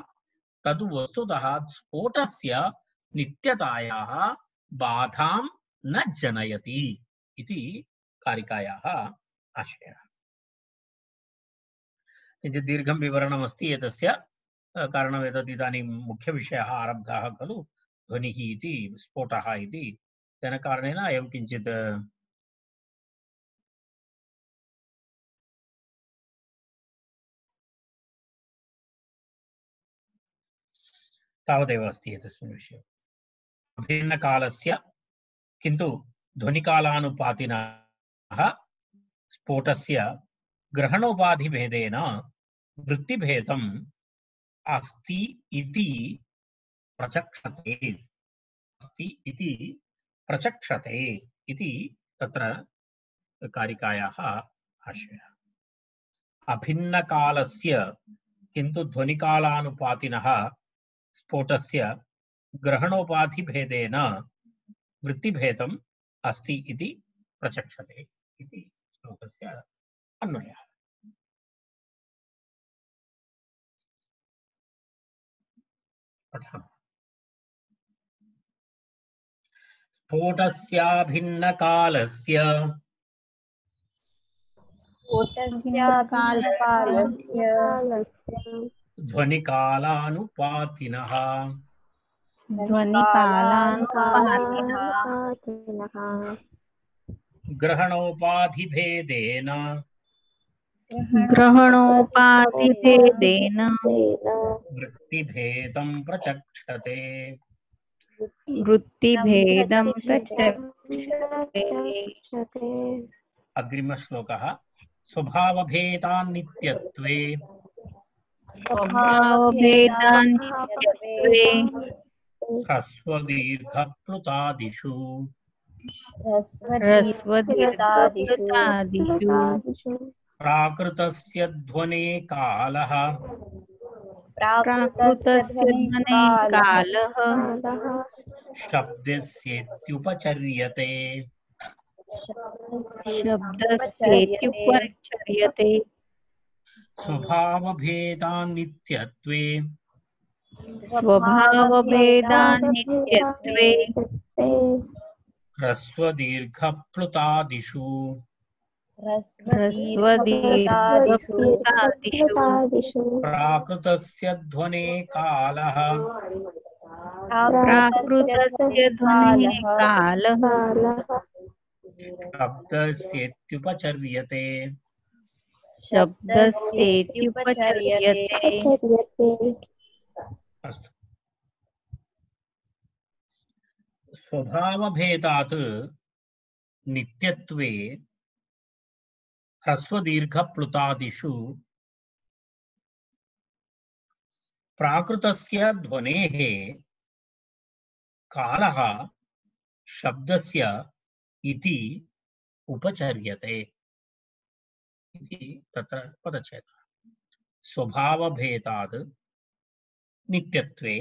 तद् वस्तुतः स्फोटस्य नित्यतायाः बाधां न जनयति इति कारिकायाः आशयः। किञ्चित् दीर्घं विवरणमस्ति एतस्य, कारणम् एतत् इदानीं मुख्यविषयः आरब्धः खलु, ध्वनिः इति, स्फोटः इति। तेन कारणेन अयं किञ्चित् तावदेव अस्ति एतस्मिन् विषये। अभिन्नकालस्य किन्तु ध्वनिकालानुपातिनः स्फोटस्य ग्रहणोपाधिभेदेन वृत्तिभेदम् अस्ति इति प्रचक्षते अस्ति इति प्रचक्षते इति तत्र कारिकायाः आशयः। अभिन्नकालस्य किन्तु ध्वनिकालानुपातिनः स्फोटस्य ग्रहणोपाधिभेदेन वृत्तिभेदम् अस्ति इति प्रचक्षते इति श्लोकस्य अन्वयः। पठामः। स्फोटस्याभिन्नकालस्य स्फोटस्याभिन्नकालस्य ध्वनिकालानुपातिनः ध्वनिकालानुपातिनः ग्रहणोपाधिभेदेन ग्रहणोपाधिभेदेन वृत्तिभेदं प्रचक्षते वृत्तिभेदं प्रचक्षते। अग्रिमश्लोकः स्वभावभेदान्नित्यत्वे स्वभावभेदान्नित्यत्वे ह्रस्वदीर्घप्लुतादिषु ह्रस्वदीर्घप्लुतादिषु प्राकृतस्य ध्वने कालः प्राकृतस्य ध्वने कालः शब्दस्येत्युपचर्यते शब्दस्येत्युपचर्यते। स्वभावभेदान्नित्यत्वे स्वभावभेदान्नित्यत्वे ह्रस्वदीर्घप्लुतादिषु ह्रस्वदीर्घप्लुतादिषु प्राकृतस्य ध्वने कालः प्राकृतस्य ध्वने कालः शब्दस्येत्युपचर्यते शब्दस्येत्युपचर्यते। अस्तु। स्वभावभेदात् नित्यत्वे ह्रस्वदीर्घप्लुतादिषु प्राकृतस्य ध्वनेः कालः शब्दस्य इति उपचर्यते इति तत्र पदच्छेदः। स्वभावभेदात् नित्यत्वे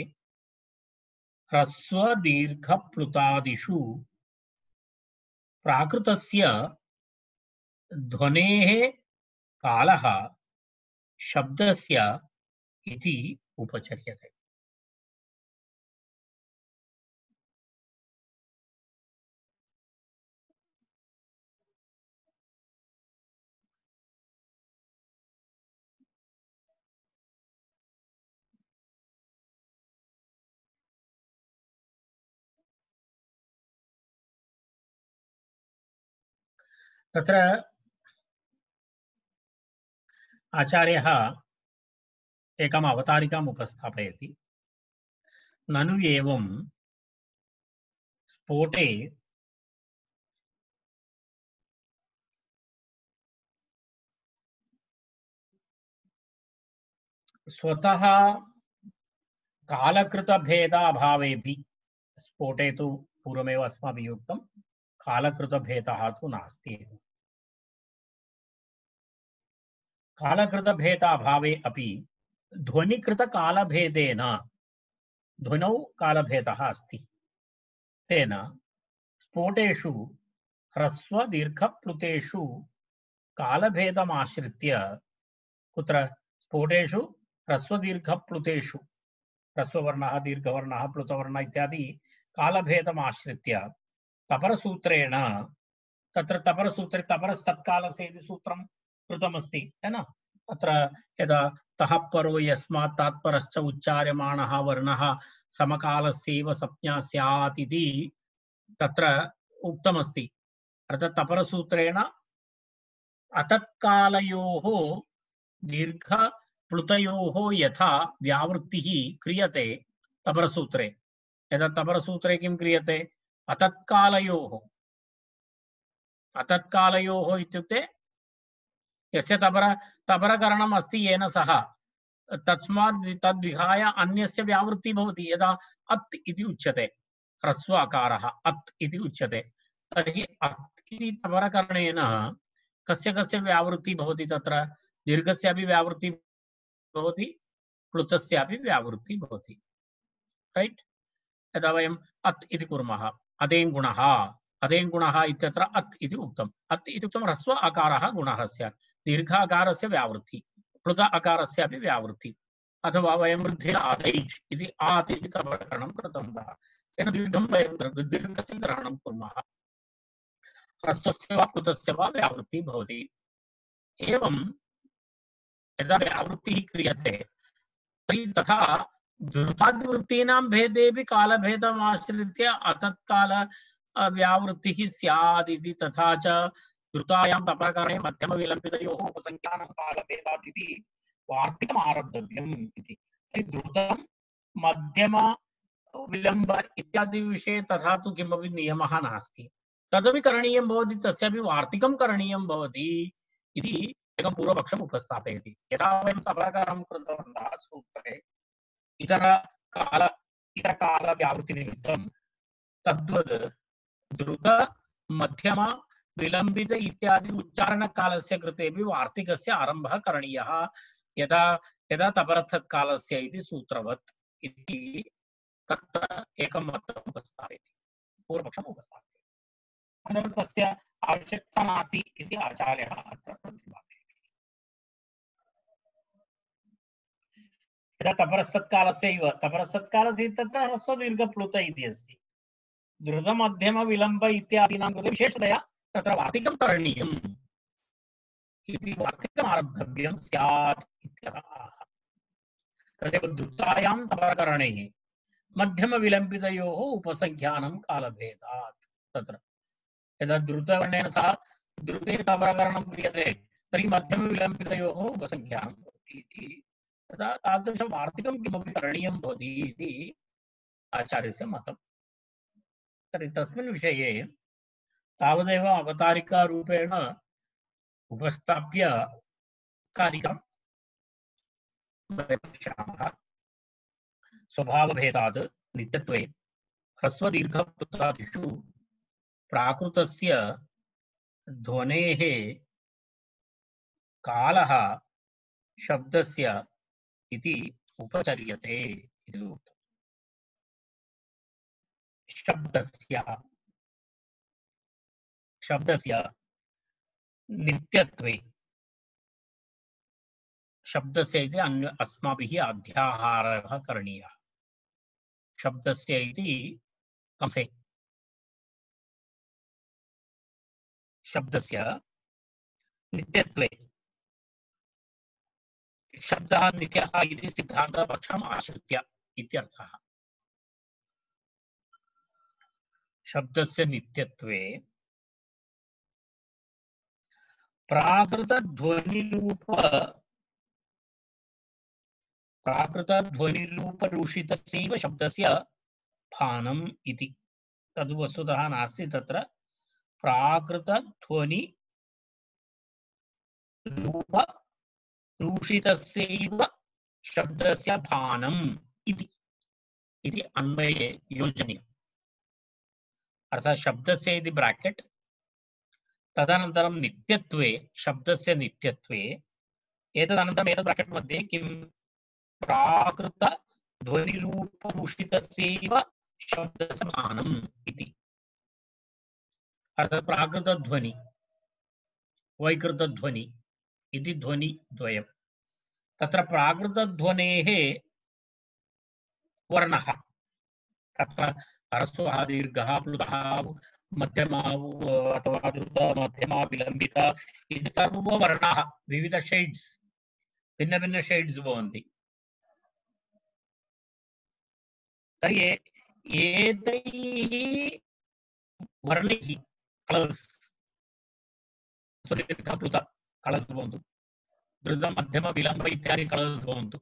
ह्रस्वदीर्घप्लुतादिषु प्राकृतस्य ध्वनेः कालः शब्दस्य इति उपचर्यते। तत्र आचार्यः एकम् अवतारिकाम् उपस्थापयति। ननु एवं स्फोटे स्वतः कालकृतभेदाभावेऽपि स्फोटे तु पूर्वमेव अस्माभिः उक्तं कालकृतभेदः तु नास्ति। कालकृतभेदाभावे अपि ध्वनिकृतकालभेदेन ध्वनौ कालभेदः अस्ति। तेन स्फोटेषु ह्रस्वदीर्घप्लुतेषु कालभेदमाश्रित्य कुत्र स्फोटेषु ह्रस्वदीर्घप्लुतेषु ह्रस्ववर्णः दीर्घवर्णः प्लुतवर्णः इत्यादि कालभेदमाश्रित्य तपरसूत्रेण तत्र तपरसूत्रे तपरस्तत्कालस्य इति सूत्रं कृतमस्ति है न। तत्र यदा तः परो यस्मात् तात्परश्च उच्चार्यमाणः वर्णः समकालस्यैव संज्ञा स्यात् इति तत्र उक्तमस्ति। अर्थात् तपरसूत्रेण अतत्कालयोः दीर्घप्लुतयोः यथा व्यावृत्तिः क्रियते तपरसूत्रे, यदा तपरसूत्रे किं क्रियते अतत्कालयोः इत्युक्ते यस्य तपरकरणम् अस्ति येन सह तस्मात् तद्विहाय अन्यस्य व्यावृत्ति भवति। यदा अत् इति उच्यते, ह्रस्व अकारः अत् इति उच्यते, तर्हि अत् इति तपरकरणेन कस्य कस्य व्यावृत्ति भवति? तत्र दीर्घस्यापि व्यावृत्ति भवति, प्लुतस्यापि व्यावृत्ति भवति। राइट? यदा वयम् अत् इति कुर्मः, अदेङ्गुणः, अदेङ्गुणः इत्यत्र अत् इति उक्तम्। अत् इत्युक्तं ह्रस्व अकारः गुणः स्यात्, दीर्घ अकारस्य व्यावृत्ति, प्लुत अकारस्यापि व्यावृत्ति। अथवा वयं वृद्धिर आदैच् इति आत् इति तपरकरणं कृतवन्तः, तेन दीर्घं वयं दीर्घस्य ग्रहणं कुर्मः, ह्रस्वस्य वा प्लुतस्य वा व्यावृत्तिः भवति। एवं यदा व्यावृत्तिः क्रियते तर्हि तथा द्रुताद्वृत्तीनां भेदेपि कालभेदम् आश्रित्य अतत्काल व्यावृत्तिः स्यात् इति, तथा च द्रुतायां तपरकरणे मध्यमविलम्बितयोः उपसंख्यानं कालभेदात् इति वार्तिकम् आरब्धव्यम् इति। द्रुतं मध्यम विलम्ब इत्यादि विषये तथा तु किमपि नियमः नास्ति, तदपि करणीयं भवति, तस्यापि वार्तिकं करणीयं भवति इति एकं पूर्वपक्षम् उपस्थापयति। यदा वयं तपरकरणं कृतवन्तः सूत्रे इतरकालव्यावृत्तिनिमित्तं तद्वद् द्रुत मध्यम विलम्बित इत्यादि उच्चारणकालस्य कृतेपि वार्तिकस्य आरम्भः करणीयः, यदा यदा तपरथत्कालस्य इति सूत्रवत् इति तत्र एकं मतम् उपस्थापयति, पूर्वपक्षम् उपस्थापयति। अनन्तरं तस्य आवश्यकता नास्ति इति आचार्यः अत्र प्रतिपादयति। यदा तपरसत्कालस्यैव, तपरसत्कालस्य तत्र ह्रस्वदीर्घप्लुत इति अस्ति, द्रुतमध्यम विलम्ब इत्यादीनां कृते विशेषतया तत्र वार्तिकं करणीयम् इति, वार्तिकम् आरब्धव्यं स्यात् इत्यर्थः। तदेव द्रुतायां तपरकरणे मध्यमविलम्बितयोः उपसंख्यानं कालभेदात्। तत्र यदा द्रुतवर्णेन सह द्रुते तपरकरणं क्रियते तर्हि मध्यमविलम्बितयोः उपसंख्यानं भवति इति, तदा तादृशं वार्तिकं किमपि करणीयं भवति इति आचार्यस्य मतम्। तर्हि तस्मिन् विषये तावदेव अवतारिकारूपेण उपस्थाप्य कारिकां पश्यामः। स्वभावभेदात् नित्यत्वे ह्रस्वदीर्घप्लुतादिषु प्राकृतस्य ध्वनेः कालः शब्दस्य इति उपचर्यते इति उक्तम्। शब्दस्य नित्यत्वे, शब्दस्य इति अस्माभिः अध्याहारः करणीयः। शब्दस्य इति कंसे, शब्दस्य नित्यत्वे, शब्दः नित्यः इति सिद्धान्तपक्षम् आश्रित्य इत्यर्थः। शब्दस्य नित्यत्वे प्राकृतध्वनिरूपरूषितस्यैव शब्दस्य भानम् इति। तद् वस्तुतः नास्ति, तत्र प्राकृतध्वनिरूपरूषितस्यैव शब्दस्य भानम् इति अन्वये योजनीयम्। अर्थात् शब्दस्य इति ब्राकेट्, तदनन्तरं नित्यत्वे, शब्दस्य नित्यत्वे, एतदनन्तरम् एतत् ब्राकेट् मध्ये किं, प्राकृतध्वनिरूपरूषितस्यैव शब्दस्य भानम् इति। अर्थात् प्राकृतध्वनि, वैकृतध्वनि इति ध्वनिद्वयम्। तत्र प्राकृतध्वनेः वर्णः, तत्र ह्रस्वः दीर्घः प्लुतः मध्यमा अथवा द्रुत मध्यमा विलम्बित इति सर्ववर्णाः विविध शेड्स्, भिन्न भिन्न शेड्स् भवन्ति। तर्हि एतैः वर्णैः कलर्स्, प्लुत कलर्स् भवन्तु, द्रुत मध्यम विलम्ब इत्यादि कलर्स् भवन्तु,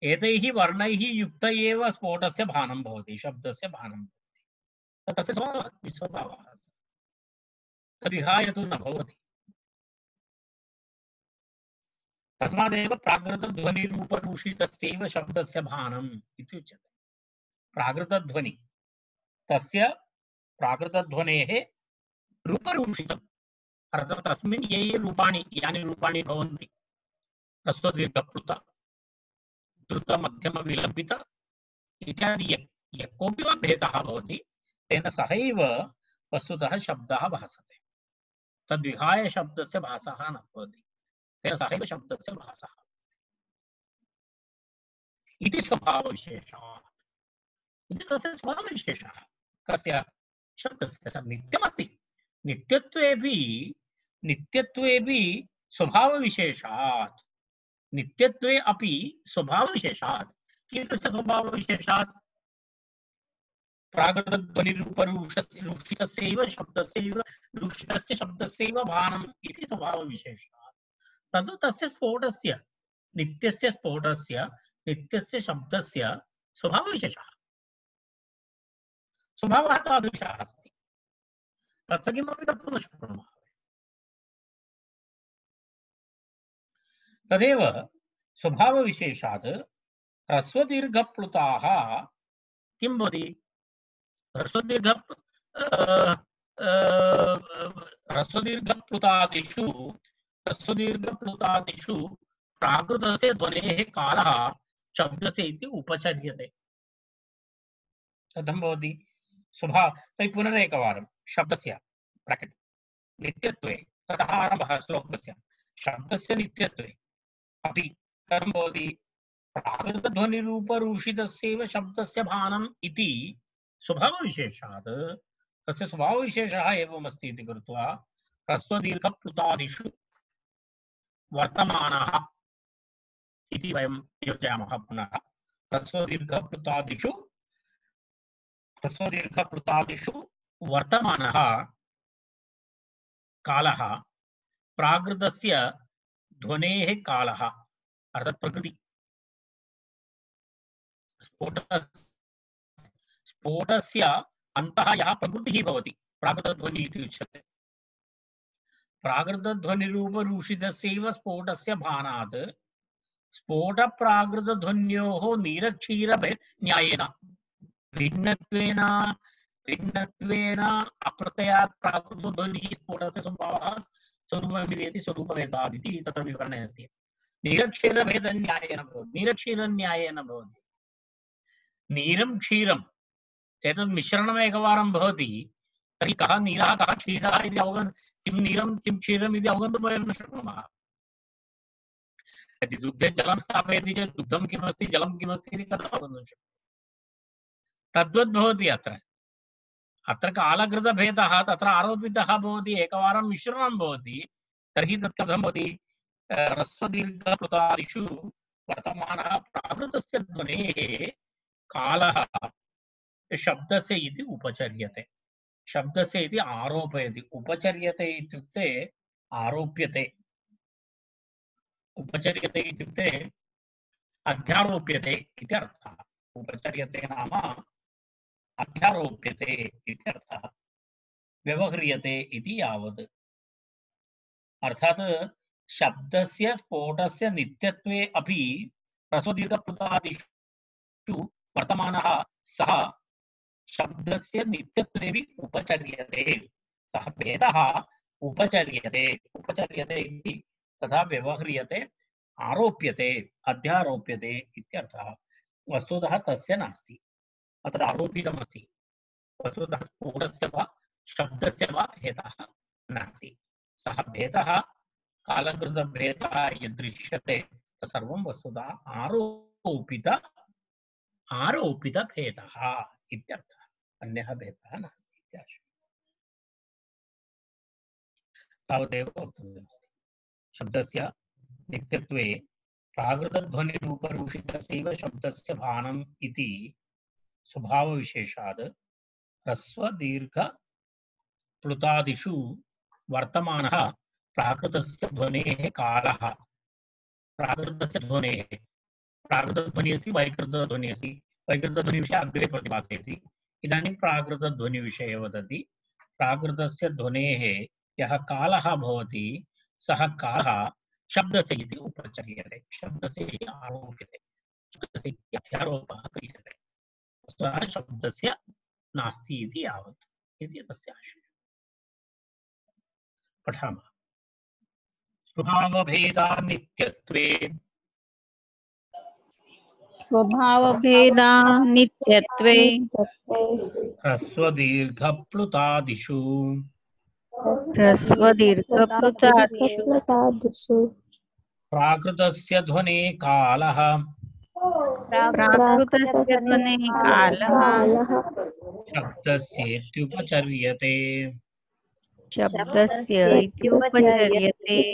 एतैः वर्णैः युक्त एव स्फोटस्य भानं भवति, शब्दस्य भानं भवति। तस्य स्वभावः तद्विहाय तु न भवति। तस्मादेव प्राकृतध्वनिरूपरूषितस्यैव शब्दस्य भानम् इति उच्यते। प्राकृतध्वनि तस्य प्राकृतध्वनेः रूपरूषितम् अर्थात् तस्मिन् ये ये रूपाणि यानि रूपाणि भवन्ति ह्रस्वदीर्घप्लुत द्रुत मध्यम विलम्बित इत्यादि यः कोऽपि वा भेदः भवति तेन सहैव वस्तुतः शब्दः भासते। तद्विहाय शब्दस्य भासः न भवति, तेन सहैव शब्दस्य भासः इति स्वभावविशेषः। इति तस्य स्वभावविशेषः कस्य शब्दस्य नित्यमस्ति। नित्यत्वेऽपि स्वभावविशेषात् नित्यत्वे अपि स्वभावविशेषात् कीदृश स्वभावविशेषात् प्राकृतध्वनिरूपरूषितस्यैव शब्दस्यैव भानम् इति स्वभावविशेषात् तद् तस्य स्फोटस्य नित्यस्य स्फोटस्य नित्यस्य शब्दस्य स्वभावविशेषः स्वभावः तादृशः अस्ति तत्र किमपि कर्तुं न शक्नुमः। तदेव स्वभावविशेषात् ह्रस्वदीर्घप्लुताः किं भवति ह्रस्वदीर्घप्लुतादिषु प्राकृतस्य ध्वनेः कालः शब्दस्य इति उपचर्यते। कथं भवति स्वभाव तर्हि पुनरेकवारं शब्दस्य ब्राकेट् नित्यत्वे ततः आरम्भः श्लोकस्य शब्दस्य नित्यत्वे अपि कथं भवति प्राकृतध्वनिरूपरूषितस्यैव शब्दस्य भानम् इति स्वभावविशेषात् तस्य स्वभावविशेषः एवमस्ति इति कृत्वा ह्रस्वदीर्घप्लुतादिषु वर्तमानः इति वयं योजयामः। पुनः ह्रस्वदीर्घप्लुतादिषु वर्तमानः कालः प्राकृतस्य ध्वनेः कालः अर्थात् प्रकृति स्फोटस्य अन्तः यः प्रकृतिः भवति प्राकृतध्वनिः इति उच्यते। प्राकृतध्वनिरूपरूषितस्यैव स्फोटस्य भानात् स्फोटप्राकृतध्वन्योः नीरक्षीरभेदन्यायेन भिन्नत्वेन अप्रत्ययात् प्राकृतध्वनिः स्फोटस्य स्वभावः स्वरूपमिति स्वरूपभेदात् इति तत्र विवरणे अस्ति। नीरक्षीरभेदन्यायेन भवति नीरक्षीरन्यायेन भवति नीरं क्षीरम् एतत् मिश्रणम् एकवारं भवति तर्हि कः नीरः कः क्षीरः इति किं नीरं किं क्षीरम् इति अवगन्तुं वयं न शक्नुमः। यदि दुग्धे जलं स्थापयति चेत् दुग्धं किमस्ति जलं किमस्ति इति कथम् अवगन्तुं शक्नुमः। तद्वद् भवति अत्र कालकृतभेदः तत्र आरोपितः भवति एकवारं मिश्रणं भवति तर्हि तत् कथं भवति ह्रस्वदीर्घप्लुतादिषु वर्तमानः प्राकृतस्य ध्वनेः कालः शब्दस्य इति उपचर्यते। शब्दस्य इति आरोपयति। उपचर्यते इत्युक्ते आरोप्यते। उपचर्यते इत्युक्ते अध्यारोप्यते इति अर्थः। उपचर्यते नाम अध्यारोप्यते इति अर्थः। व्यवह्रियते इति यावत्। अर्थात् शब्दस्य स्फोटस्य नित्यत्वे अपि ह्रस्वदीर्घप्लुतादिषु वर्तमानः सः शब्दस्य नित्यत्वेपि उपचर्यते। सः भेदः उपचर्यते इति तथा व्यवह्रियते आरोप्यते अध्यारोप्यते इत्यर्थः। वस्तुतः तस्य नास्ति अत्र आरोपितमस्ति। वस्तुतः स्फोटस्य वा शब्दस्य वा भेदः नास्ति। सः भेदः कालकृतभेदः यदृश्यते तत्सर्वं वस्तुतः आरोपितभेदः इत्यर्थः। अन्यः भेदः नास्ति इत्याशयः। तावदेव वक्तव्यमस्ति। शब्दस्य नित्यत्वे प्राकृतध्वनिरूपरूषितस्यैव शब्दस्य भानम् इति स्वभावविशेषात् ह्रस्वदीर्घप्लुतादिषु वर्तमानः प्राकृतस्य ध्वनेः कालः प्राकृतस्य ध्वनेः प्राकृतध्वनिः अस्ति वैकृतध्वनिः अस्ति। वैकृतध्वनिविषये अग्रे प्रतिपादयति। इदानीं प्राकृतध्वनिविषये वदति। प्राकृतस्य ध्वनेः यः कालः भवति सः कालः शब्दस्य इति उपचर्यते, शब्दस्य आरोप्यते, शब्दस्य अध्यारोपः क्रियते, सः शब्दस्य नास्ति इति यावत् इति तस्य आशयः। पठामः। स्वभावभेदानित्यत्वे स्वभावभेदानित्यत्वे ह्रस्वदीर्घप्लुतादिषु ह्रस्वदीर्घप्लुतादिषु प्राकृतस्य ध्वने कालः प्राकृतस्य ध्वनेः कालः शब्दस्येत्युपचर्यते। शब्दस्य इत्युपचर्यते।